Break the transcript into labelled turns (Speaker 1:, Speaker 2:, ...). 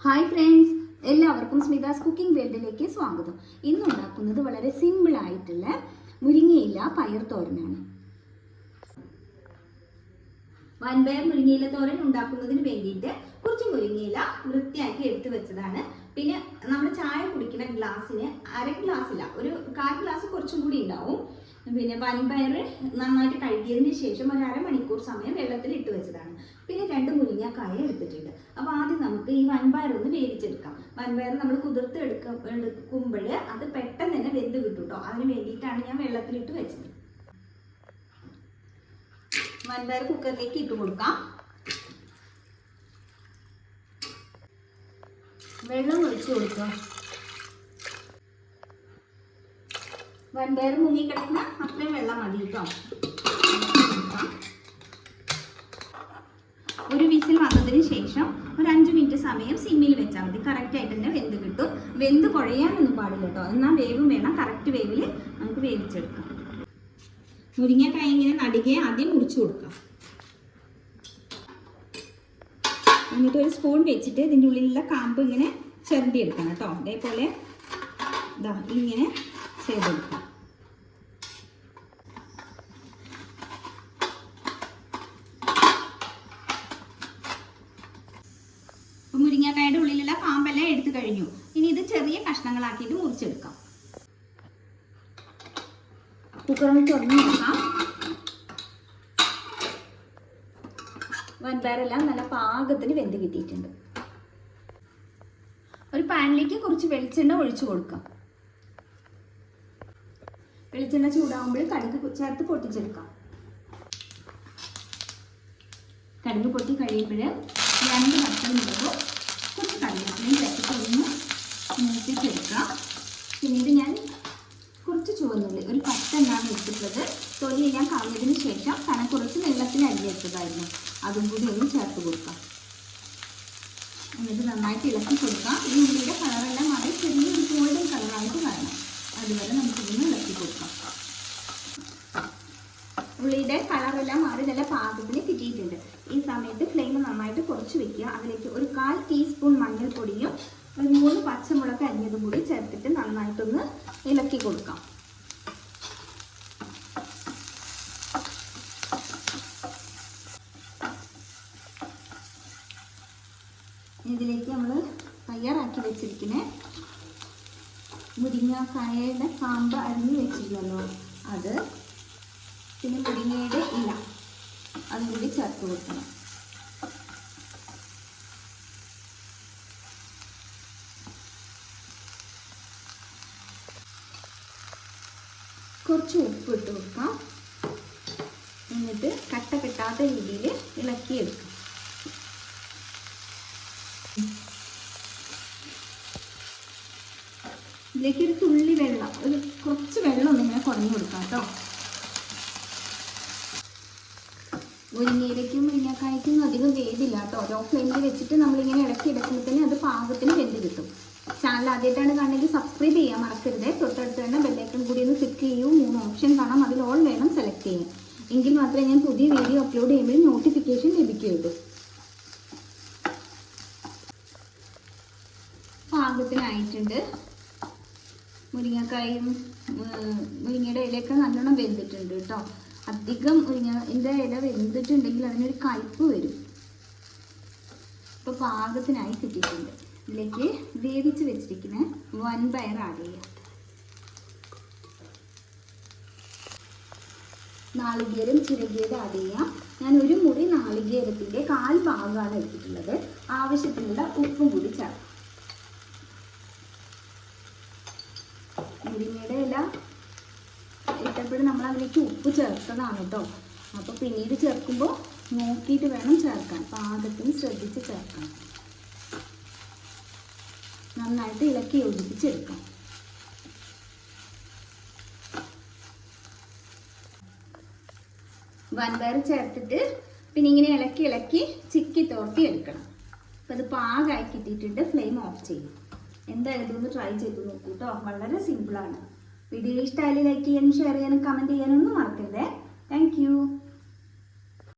Speaker 1: Hi friends, എല്ലാവർക്കും സ്മിതാസ് cooking വേൾഡിലേക്ക് സ്വാഗതം. ഇന്ന് ഉണ്ടാക്കുന്നത് വളരെ സിമ്പിൾ ആയിട്ടുള്ള മുരിങ്ങയില പയർ തോരനാണ്. വൻപയർ മുരിങ്ങയില തോരൻ ഉണ്ടാക്കുന്നതിന് വേണ്ടിയിട്ട് കുറച്ച് മുരിങ്ങയില വൃത്തിയാക്കി എടുത്തു വെച്ചതാണ്. പിന്നെ നമ്മൾ ചായ കുടിക്കുന്ന ഗ്ലാസ്സിന് അര ഗ്ലാസ്സില്ല, ഒരു 1/4 ഗ്ലാസ് കുറച്ചും കൂടി ഉണ്ടാവും. പിന്നെ വൻപയർ നന്നായിട്ട് കഴുകിയതിന് ശേഷം ഒരു അരമണിക്കൂർ സമയം വെള്ളത്തിൽ ഇട്ട് വെച്ചതാണ്. പിന്നെ 2 മുരിങ്ങക്കായ എടുത്തിട്ടുണ്ട്. അപ്പോൾ ആദ്യം നമുക്ക് ഈ വൻപയർ ഒന്ന് വേവിച്ചെടുക്കാം. വൻപയർ നമ്മൾ കുതിർത്ത് എടുക്കുമ്പോൾ അത് പെട്ടെന്ന് തന്നെ വെന്ത് കിട്ടും കേട്ടോ. അതിന് വേണ്ടിയിട്ടാണ് ഞാൻ വെള്ളത്തിലിട്ട് വെച്ചത്. വൻപയർ കുക്കറിലേക്ക് ഇട്ട് കൊടുക്കാം. വെള്ളം ഒഴിച്ചു കൊടുക്കാം. വൻപയർ മുങ്ങി കിടക്കുന്ന അത്രയും വെള്ളം മതി കേട്ടോ. ഒരു വിസിൽ വന്നതിന് ശേഷം ഒരു 5 മിനിറ്റ് സമയം സിമ്മിൽ വെച്ചാൽ മതി. കറക്റ്റായിട്ട് തന്നെ വെന്ത് കിട്ടും. വെന്ത് കുഴയാനൊന്നും പാടില്ല കേട്ടോ. എന്നാൽ വേവും വേണം. കറക്റ്റ് വേവിൽ നമുക്ക് വേവിച്ചെടുക്കാം. മുരിങ്ങക്കായ ഇങ്ങനെ നടുകെ ആദ്യം മുറിച്ചു കൊടുക്കാം. എന്നിട്ട് ഒരു സ്പൂൺ വെച്ചിട്ട് ഇതിൻ്റെ ഉള്ളിലുള്ള കാമ്പ് ഇങ്ങനെ ചിരണ്ടി എടുക്കണം കേട്ടോ. അതേപോലെ ഇതാ ഇങ്ങനെ ചെയ്തെടുക്കാം. മുരിങ്ങക്കായുടെ ഉള്ളിലുള്ള കാമ്പെല്ലാം എടുത്തു കഴിഞ്ഞു. ഇനി ഇത് ചെറിയ കഷ്ണങ്ങളാക്കിയിട്ട് മുറിച്ചെടുക്കാം. കുക്കറിൽ തുറന്നു നോക്കാം. വൻപയറെല്ലാം നല്ല പാകത്തിന് വെന്ത് കിട്ടിയിട്ടുണ്ട്. ഒരു പാനിലേക്ക് കുറച്ച് വെളിച്ചെണ്ണ ഒഴിച്ചു കൊടുക്കാം. വെളിച്ചെണ്ണ ചൂടാകുമ്പോൾ കടുക് ചേർത്ത് പൊട്ടിച്ചെടുക്കാം. കടുക് പൊട്ടി കഴിയുമ്പോൾ 2 പച്ചമുളകും കുറച്ച് കറിവേപ്പിലയും ചേർത്തിട്ട് ഒന്ന് മൂപ്പിച്ചെടുക്കാം. പിന്നീട് ഞാൻ കുറച്ച് ചുവന്നുള്ളി, ഒരു 10 എണ്ണമാണ് എടുത്തിട്ടുള്ളത്. തൊലിയെല്ലാം കളഞ്ഞതിന് ശേഷം കുറച്ച് വെള്ളത്തിൽ അരിഞ്ഞെടുത്തതായിരുന്നു. അതും കൂടി ഒന്ന് ചേർത്ത് കൊടുക്കാം. എന്നിട്ട് നന്നായിട്ട് ഇളക്കി കൊടുക്കാം. ഈ ഉള്ളിയുടെ കളറെല്ലാം മാറി ചെറിയൊരു ഗോൾഡൻ കളറായിട്ട് വരണം. അതുവരെ നമുക്കിതൊന്ന് ഇളക്കി കൊടുക്കാം. ഉള്ളിയുടെ കളറെല്ലാം മാറി നല്ല പാകത്തിന് കിട്ടിയിട്ടുണ്ട്. ഈ സമയത്ത് ഫ്ലെയിം നന്നായിട്ട് കുറച്ച് വെക്കുക. അതിലേക്ക് ഒരു 1/4 ടീസ്പൂൺ മഞ്ഞൾപ്പൊടിയും 3 പച്ചമുളക് അരിഞ്ഞതും കൂടി ചേർത്തിട്ട് നന്നായിട്ടൊന്ന് ഇളക്കി കൊടുക്കാം. ഇതിലേക്ക് നമ്മൾ തയ്യാറാക്കി വെച്ചിരിക്കുന്ന മുരിങ്ങക്കായയുടെ കാമ്പ് അരിഞ്ഞ് വെച്ചിരുന്നല്ലോ, അത് പിന്നെ മുരിങ്ങയുടെ ഇല അതും കൂടി ചേർത്ത് കൊടുക്കണം. കുറച്ച് ഉപ്പ് ഇട്ട് കൊടുക്കാം. എന്നിട്ട് കട്ട കെട്ടാത്ത രീതിയിൽ ഇളക്കിയെടുക്കാം. ഇതിലേക്ക് ഒരു തുള്ളി വെള്ളം, കുറച്ച് വെള്ളം ഒന്നിങ്ങനെ കുറഞ്ഞു കൊടുക്കാം കേട്ടോ. മുരിങ്ങയിലേക്കും മുരിങ്ങക്കായ്ക്കും അധികം വേവില്ല കേട്ടോ. ലോ ഫ്ലെയിമിൽ വെച്ചിട്ട് നമ്മളിങ്ങനെ ഇളക്കി എടുക്കുമ്പോൾ തന്നെ അത് പാകത്തിന് വെന്ത് കിട്ടും. ചാനൽ ആദ്യമായിട്ടാണ് കാണണമെങ്കിൽ സബ്സ്ക്രൈബ് ചെയ്യാൻ മറക്കരുത്. തൊട്ടടുത്ത് തന്നെ ബെല്ലൈക്കൺ കൂടി ഒന്ന് ക്ലിക്ക് ചെയ്യൂ. 3 ഓപ്ഷൻ കാണാം. അതിൽ ഓൾ വേണം സെലക്ട് ചെയ്യാൻ. എങ്കിൽ മാത്രമേ ഞാൻ പുതിയ വീഡിയോ അപ്ലോഡ് ചെയ്യുമ്പോൾ നോട്ടിഫിക്കേഷൻ ലഭിക്കുകയുള്ളൂ. പാകത്തിനായിട്ടുണ്ട്. മുരിങ്ങക്കായും മുരിങ്ങയുടെ ഇലയൊക്കെ നല്ലോണം വെന്തിട്ടുണ്ട് കേട്ടോ. അധികം മുരിങ്ങയുടെ ഇല വെന്തിട്ടുണ്ടെങ്കിൽ അതിനൊരു കയ്പ്പ് വരും. ഇപ്പോൾ പാകത്തിനായി കിട്ടിയിട്ടുണ്ട്. ഇതിലേക്ക് വേവിച്ച് വെച്ചിരിക്കുന്ന വൻപയർ ആഡ് ചെയ്യാം. നാളികേരം ചിരകിയത് ആഡ് ചെയ്യാം. ഞാൻ ഒരു മുറി നാളികേരത്തിൻ്റെ 1/4 ഭാഗമാണ് എടുത്തിട്ടുള്ളത്. ആവശ്യത്തിനുള്ള ഉപ്പും കൂടി ചേർക്കാം. മുരിങ്ങയുടെ ഇല ഇട്ടപ്പോൾ നമ്മൾ അതിലേക്ക് ഉപ്പ് ചേർത്തതാണ് കേട്ടോ. അപ്പോൾ പിന്നീട് ചേർക്കുമ്പോൾ നോക്കിയിട്ട് വേണം ചേർക്കാൻ. പാകത്തിന് ശ്രദ്ധിച്ച് ചേർക്കണം. നന്നായിട്ട് ഇളക്കി യോജിപ്പിച്ചെടുക്കാം. വൻപയർ ചേർത്തിട്ട് പിന്നെ ഇങ്ങനെ ഇളക്കി ചിക്കി തോർത്തി എടുക്കണം. അപ്പം അത് പാകമായി കിട്ടിയിട്ടുണ്ട്. ഫ്ലെയിം ഓഫ് ചെയ്യും. എന്തായാലും ഇതൊന്ന് ട്രൈ ചെയ്ത് നോക്കൂ കേട്ടോ. വളരെ സിമ്പിളാണ്. വീഡിയോ ഇഷ്ടമായാലും ലൈക്ക് ചെയ്യാനും ഷെയർ ചെയ്യാനും കമൻറ്റ് ചെയ്യാനൊന്നും മറക്കരുത്. Thank you.